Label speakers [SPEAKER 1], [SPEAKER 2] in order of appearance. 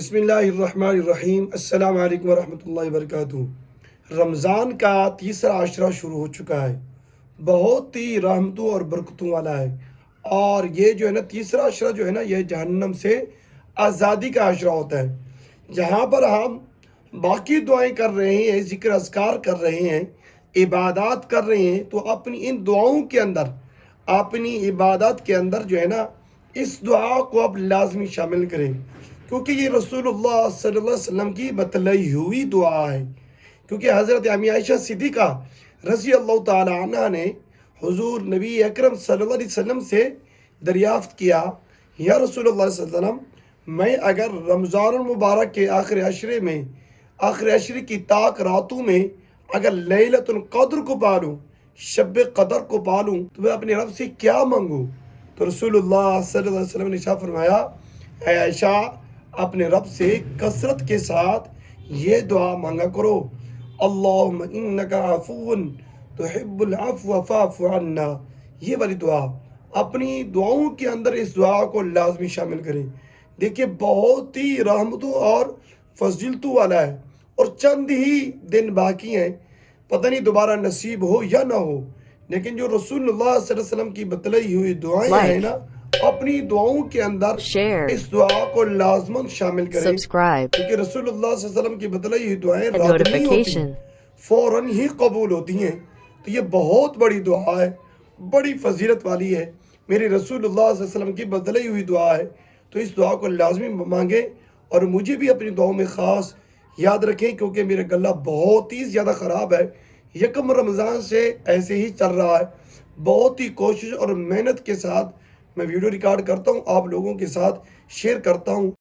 [SPEAKER 1] بسم اللہ الرحمن الرحیم۔ السلام علیکم ورحمۃ اللہ وبرکاتہ۔ رمضان کا تیسرا عشرہ شروع ہو چکا ہے، بہت ہی رحمتوں اور برکتوں والا ہے، اور یہ جو ہے نا تیسرا عشرہ جو ہے نا یہ جہنم سے آزادی کا عشرہ ہوتا ہے، جہاں پر ہم باقی دعائیں کر رہے ہیں، ذکر اذکار کر رہے ہیں، عبادات کر رہے ہیں، تو اپنی ان دعاؤں کے اندر، اپنی عبادات کے اندر جو ہے نا اس دعا کو آپ لازمی شامل کریں، کیونکہ یہ رسول اللہ صلی اللہ علیہ وسلم کی بتلائی ہوئی دعا ہے۔ کیونکہ حضرت امی عائشہ صدیقہ رضی اللہ تعالی عنہ نے حضور نبی اکرم صلی اللہ علیہ وسلم سے دریافت کیا، یا رسول اللہ صلی اللہ علیہ وسلم، میں اگر رمضان المبارک کے آخر عشرے کی طاق راتوں میں اگر لیلۃ القدر کو پالوں، شب قدر کو پالوں، تو میں اپنے رب سے کیا مانگوں؟ تو رسول اللہ صلی اللہ علیہ وسلم نے ارشاد فرمایا، اے عائشہ، اپنے رب سے کثرت کے ساتھ یہ دعا مانگا کرو، اللہم انکا عفو تحب العفو فاعف عنا۔ یہ والی دعا اپنی دعاؤں کے اندر اس دعا کو لازمی شامل کریں۔ دیکھیں بہت ہی رحمتوں اور فضیلتوں والا ہے، اور چند ہی دن باقی ہیں، پتہ نہیں دوبارہ نصیب ہو یا نہ ہو، لیکن جو رسول اللہ صلی اللہ علیہ وسلم کی بتلائی ہوئی دعائیں ہیں نا، اپنی دعاؤں کے اندر اس دعا کو لازماً شامل کریں، کیونکہ رسول اللہ صلی اللہ علیہ وسلم کی بتلائی ہوئی دعائیں رات نہیں ہوتی، فوراً ہی قبول ہوتی ہیں۔ تو یہ بہت بڑی دعا ہے، بڑی فضیلت والی ہے، میرے رسول اللہ صلی اللہ علیہ وسلم کی بتلائی ہوئی دعا ہے، تو اس دعا کو لازمی مانگیں، اور مجھے بھی اپنی دعاؤں میں خاص یاد رکھیں، کیونکہ میرا گلہ بہت ہی زیادہ خراب ہے، یکم رمضان سے ایسے ہی چل رہا ہے، بہت ہی کوشش اور محنت کے ساتھ میں ویڈیو ریکارڈ کرتا ہوں، آپ لوگوں کے ساتھ شیئر کرتا ہوں۔